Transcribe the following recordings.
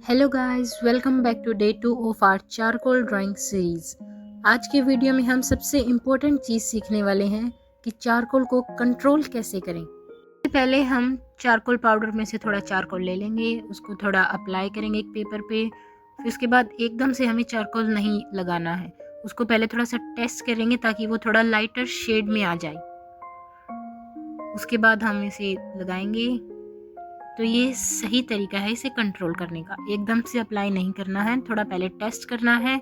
Hello guys, welcome back to day 2 of our charcoal drawing series. आज के video में हम सबसे इम्पोर्टेंट चीज़ सीखने वाले हैं कि चारकोल को कंट्रोल कैसे करें। सबसे पहले हम चारकोल पाउडर में से थोड़ा चारकोल ले लेंगे, उसको थोड़ा अप्लाई करेंगे एक पेपर पे। फिर उसके बाद एकदम से हमें चारकोल नहीं लगाना है, उसको पहले थोड़ा सा टेस्ट करेंगे ताकि वो थोड़ा लाइटर शेड में आ जाए। उसके बाद हम इसे लगाएंगे। तो ये सही तरीका है इसे कंट्रोल करने का। एकदम से अप्लाई नहीं करना है, थोड़ा पहले टेस्ट करना है,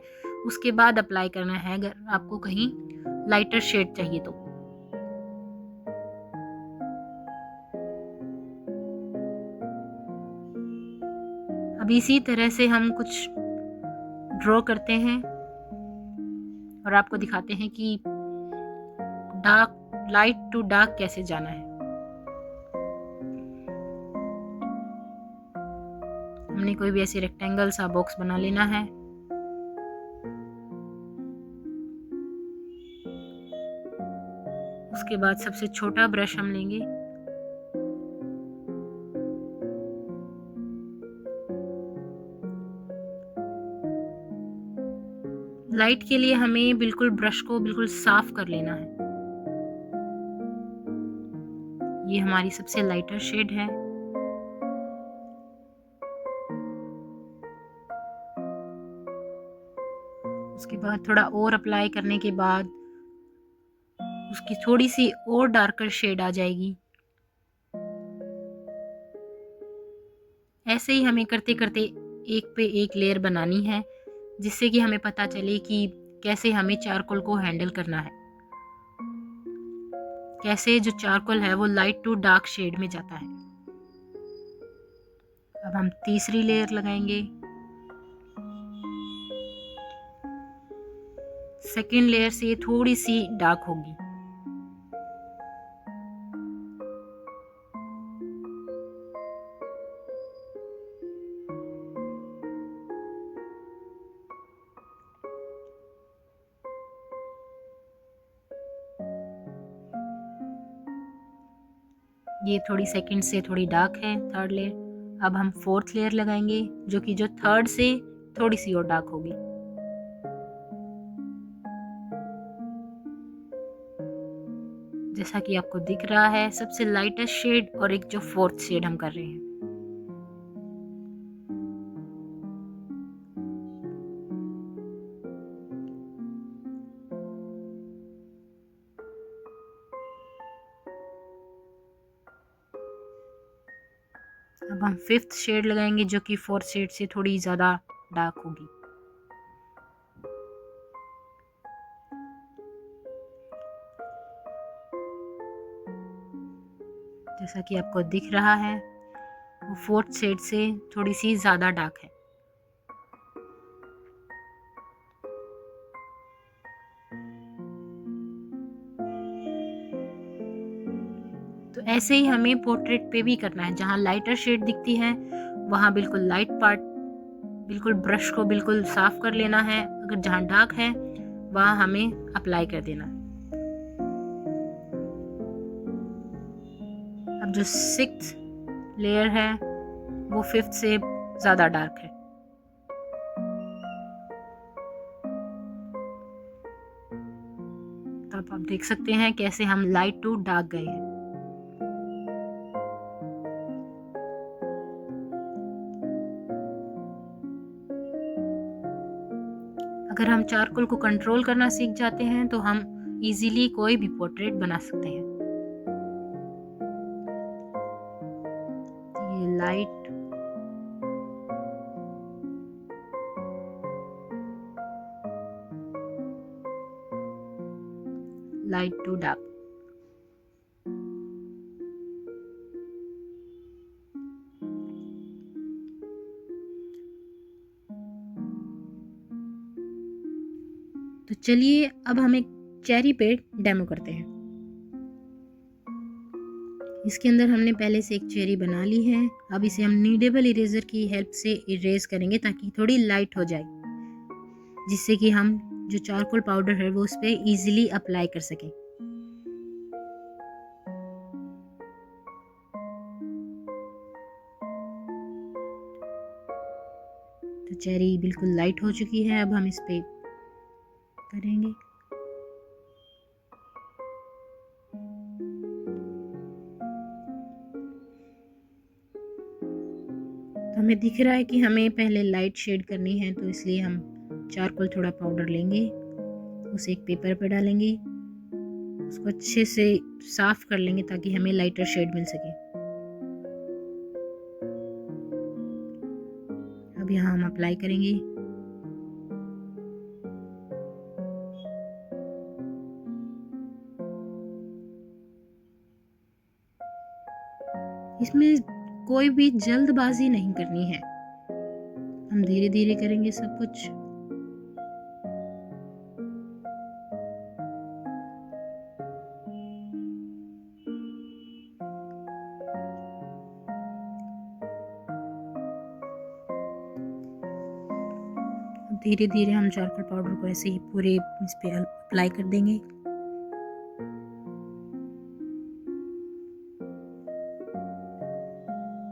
उसके बाद अप्लाई करना है अगर आपको कहीं लाइटर शेड चाहिए तो। अब इसी तरह से हम कुछ ड्रॉ करते हैं और आपको दिखाते हैं कि डार्क लाइट टू डार्क कैसे जाना है। हमने कोई भी ऐसे रेक्टेंगल सा बॉक्स बना लेना है। उसके बाद सबसे छोटा ब्रश हम लेंगे, लाइट के लिए हमें बिल्कुल ब्रश को बिल्कुल साफ कर लेना है। ये हमारी सबसे लाइटर शेड है। उसके बाद थोड़ा और अप्लाई करने के बाद उसकी थोड़ी सी और डार्कर शेड आ जाएगी। ऐसे ही हमें करते करते एक पे एक लेयर बनानी है, जिससे कि हमें पता चले कि कैसे हमें चारकोल को हैंडल करना है, कैसे जो चारकोल है वो लाइट टू डार्क शेड में जाता है। अब हम तीसरी लेयर लगाएंगे। सेकेंड लेयर से ये थोड़ी सी डार्क होगी। ये थोड़ी सेकंड से थोड़ी डार्क है, थर्ड लेयर। अब हम फोर्थ लेयर लगाएंगे, जो थर्ड से थोड़ी सी और डार्क होगी। जैसा कि आपको दिख रहा है, सबसे लाइटेस्ट शेड और एक जो फोर्थ शेड हम कर रहे हैं। अब हम फिफ्थ शेड लगाएंगे, जो कि फोर्थ शेड से थोड़ी ज़्यादा डार्क होगी। जैसा कि आपको दिख रहा है, वो फोर्थ शेड से थोड़ी सी ज़्यादा डार्क है। तो ऐसे ही हमें पोर्ट्रेट पे भी करना है। जहाँ लाइटर शेड दिखती है वहाँ बिल्कुल लाइट पार्ट, बिल्कुल ब्रश को बिल्कुल साफ कर लेना है। अगर जहाँ डार्क है वहाँ हमें अप्लाई कर देना है। अब जो सिक्स्थ लेयर है वो फिफ्थ से ज़्यादा डार्क है। तो अब आप देख सकते हैं कैसे हम लाइट टू डार्क गए हैं। अगर हम चारकोल को कंट्रोल करना सीख जाते हैं तो हम इजीली कोई भी पोर्ट्रेट बना सकते हैं। ये लाइट टू डार्क। तो चलिए अब हम एक चेरी पे डेमो करते हैं। इसके अंदर हमने पहले से एक चेरी बना ली है। अब इसे हम नीडेबल इरेजर की हेल्प से इरेज करेंगे ताकि थोड़ी लाइट हो जाए, जिससे कि हम जो चारकोल पाउडर है वो उस पर ईजिली अप्लाई कर सकें। तो चेरी बिल्कुल लाइट हो चुकी है। अब हम इस पे करेंगे। तो हमें दिख रहा है कि हमें पहले लाइट शेड करनी है, तो इसलिए हम चारकोल थोड़ा पाउडर लेंगे, उसे एक पेपर पे डालेंगे, उसको अच्छे से साफ कर लेंगे ताकि हमें लाइटर शेड मिल सके। अब यहाँ हम अप्लाई करेंगे। इसमें कोई भी जल्दबाजी नहीं करनी है, हम धीरे धीरे करेंगे सब कुछ। धीरे धीरे हम चारकोल पाउडर को ऐसे ही पूरे इस पे अप्लाई कर देंगे।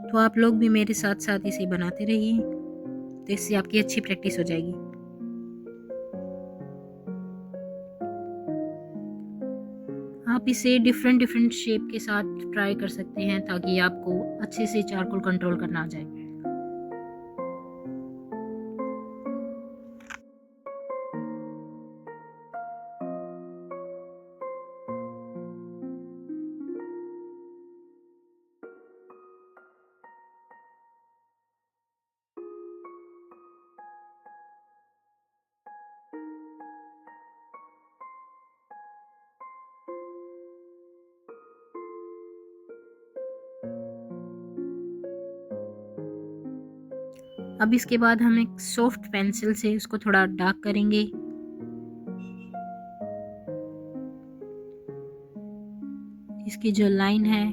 तो आप लोग भी मेरे साथ साथ इसे बनाते रहिए, तो इससे आपकी अच्छी प्रैक्टिस हो जाएगी। आप इसे डिफरेंट डिफरेंट शेप के साथ ट्राई कर सकते हैं ताकि आपको अच्छे से चारकोल कंट्रोल करना आ जाए। अब इसके बाद हम एक सॉफ्ट पेंसिल से उसको थोड़ा डार्क करेंगे। इसकी जो लाइन है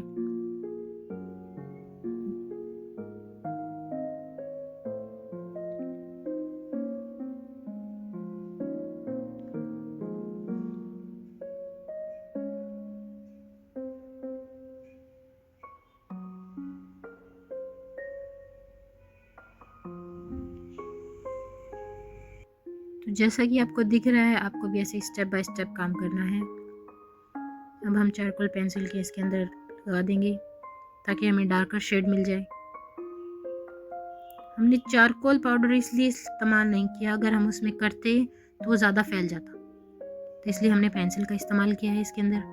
तो जैसा कि आपको दिख रहा है, आपको भी ऐसे स्टेप बाय स्टेप काम करना है। अब हम चारकोल पेंसिल के इसके अंदर लगा देंगे ताकि हमें डार्कर शेड मिल जाए। हमने चारकोल पाउडर इसलिए इस्तेमाल नहीं किया, अगर हम उसमें करते तो वो ज़्यादा फैल जाता, तो इसलिए हमने पेंसिल का इस्तेमाल किया है इसके अंदर।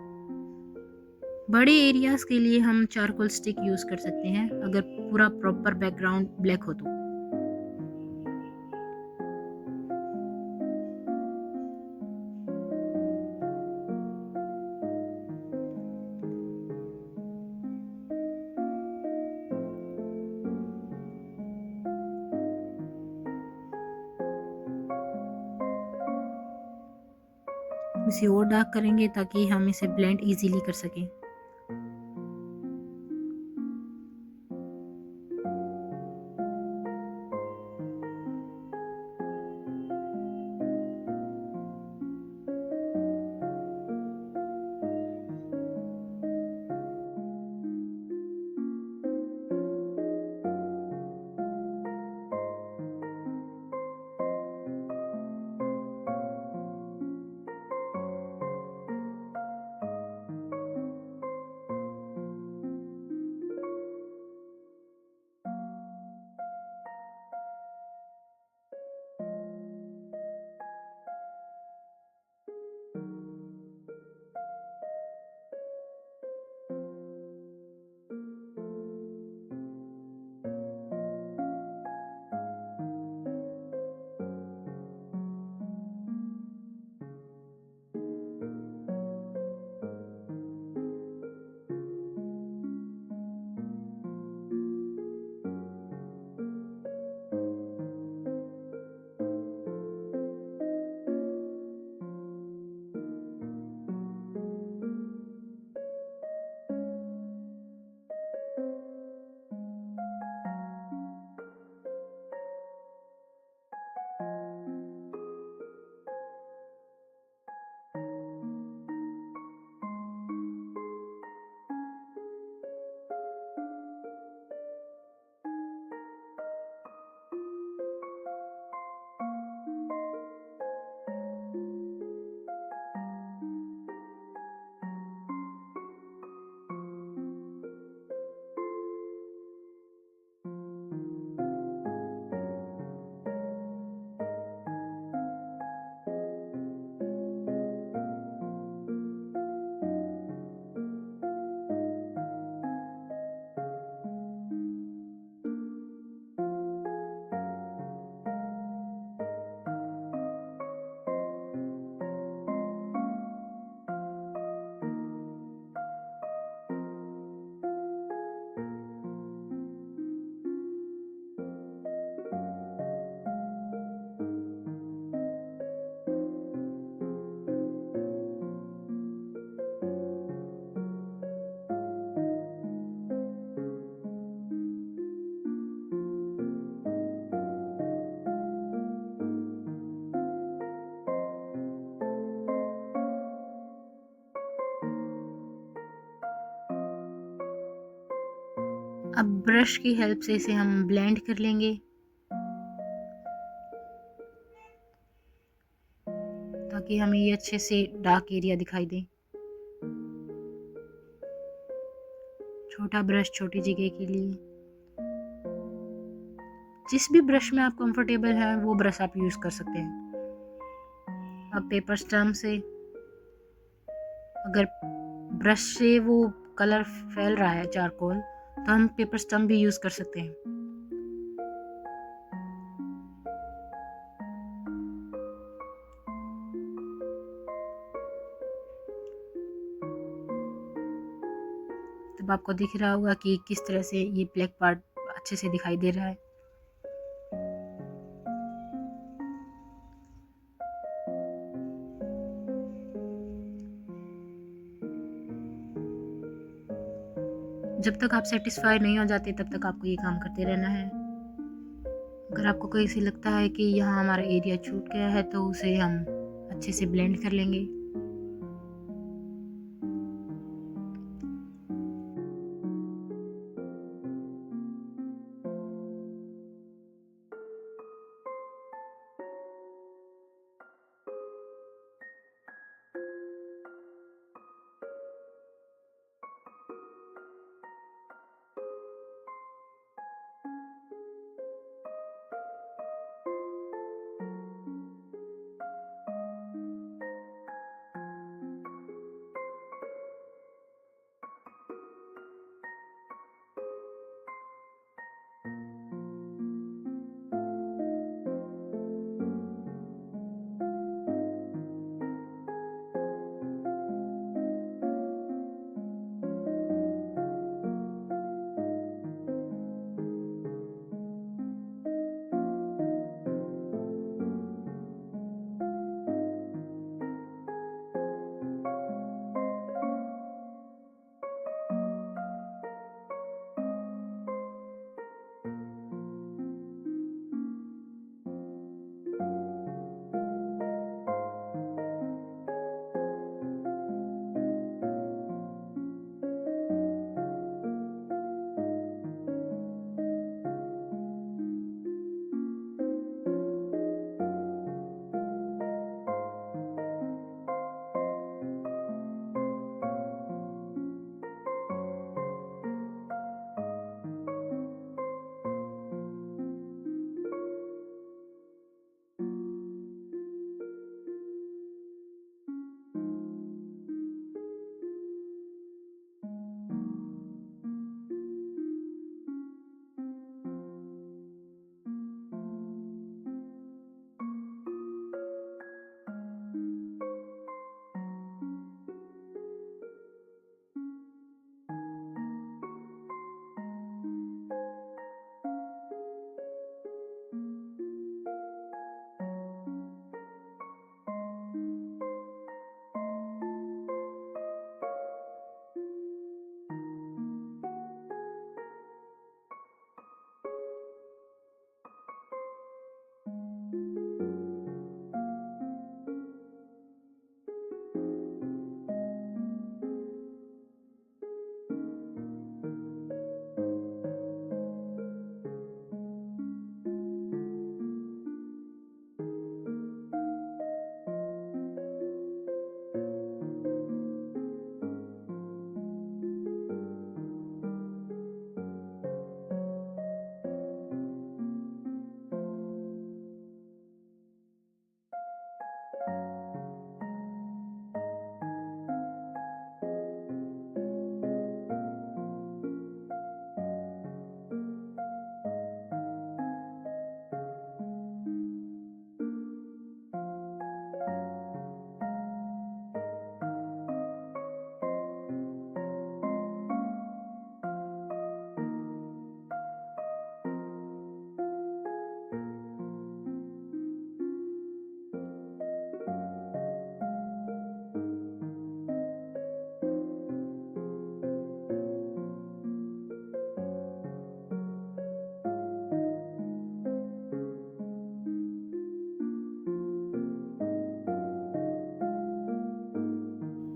बड़े एरियाज़ के लिए हम चारकोल स्टिक यूज़ कर सकते हैं अगर पूरा प्रॉपर बैकग्राउंड ब्लैक हो तो। इसे और डार्क करेंगे ताकि हम इसे ब्लेंड इजीली कर सकें। अब ब्रश की हेल्प से इसे हम ब्लेंड कर लेंगे ताकि हमें ये अच्छे से डार्क एरिया दिखाई दे। छोटा ब्रश छोटी जगह के लिए, जिस भी ब्रश में आप कंफर्टेबल हैं वो ब्रश आप यूज कर सकते हैं। अब पेपर स्टम्प से अगर ब्रश से वो कलर फैल रहा है चारकोल, तो हम पेपर स्टम्प भी यूज कर सकते हैं। तब आपको दिख रहा होगा कि किस तरह से ये ब्लैक पार्ट अच्छे से दिखाई दे रहा है। जब तक आप सेटिस्फाई नहीं हो जाते तब तक आपको ये काम करते रहना है। अगर आपको कहीं से लगता है कि यहाँ हमारा एरिया छूट गया है तो उसे हम अच्छे से ब्लेंड कर लेंगे।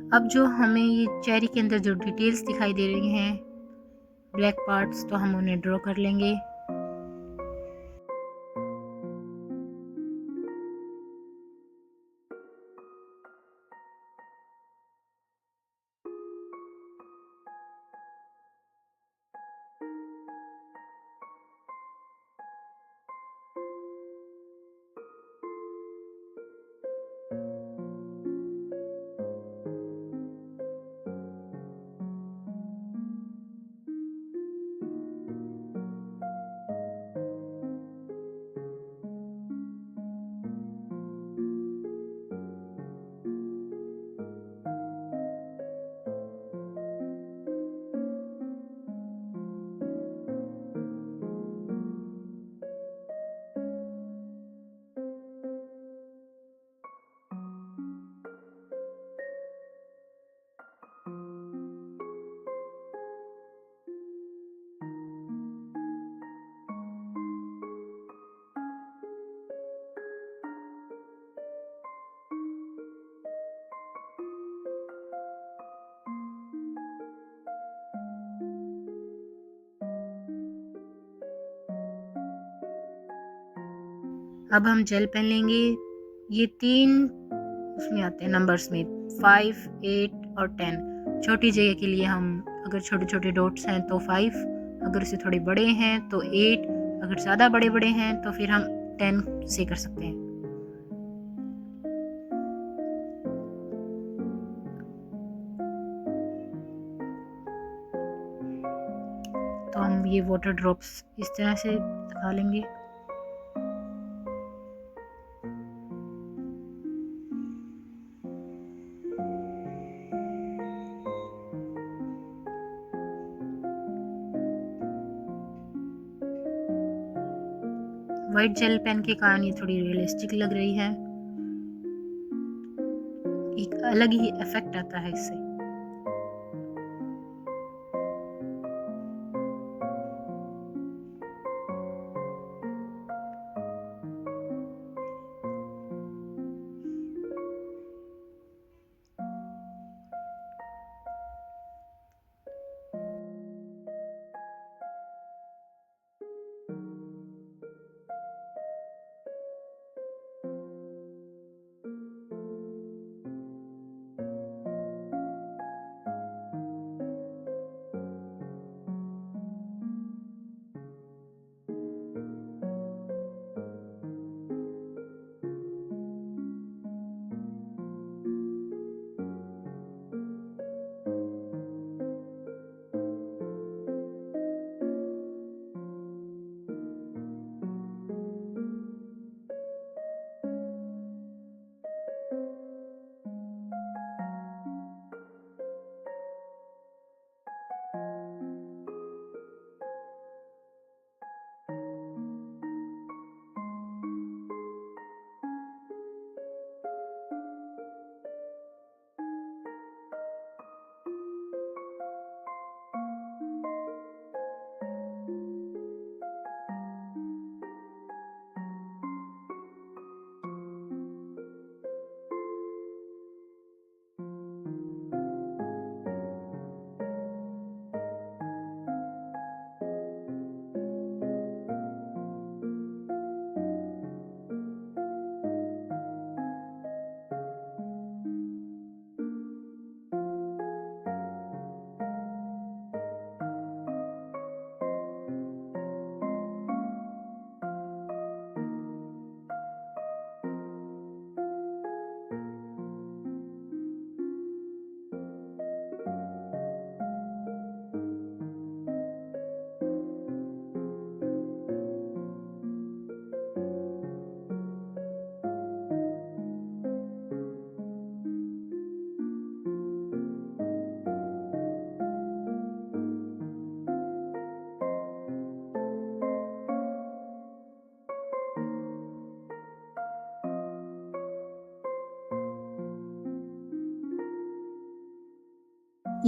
अब जो हमें ये चेरी के अंदर जो डिटेल्स दिखाई दे रही हैं ब्लैक पार्ट्स, तो हम उन्हें ड्रॉ कर लेंगे। अब हम जेल पेन लेंगे। ये 3 उसमें आते हैं नंबर्स में, 5, 8 और 10। छोटी जगह के लिए हम अगर छोटे छोटे डॉट्स हैं तो 5, अगर इससे थोड़े बड़े हैं तो 8, अगर ज़्यादा बड़े बड़े हैं तो फिर हम 10 से कर सकते हैं। तो हम ये वाटर ड्रॉप्स इस तरह से लगा लेंगे। वाइट जेल पेन के कारण ये थोड़ी रियलिस्टिक लग रही है, एक अलग ही इफेक्ट आता है इससे।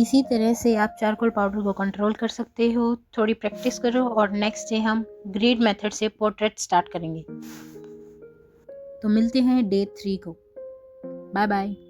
इसी तरह से आप चारकोल पाउडर को कंट्रोल कर सकते हो। थोड़ी प्रैक्टिस करो और नेक्स्ट डे हम ग्रिड मेथड से पोर्ट्रेट स्टार्ट करेंगे। तो मिलते हैं डे 3 को। Bye bye.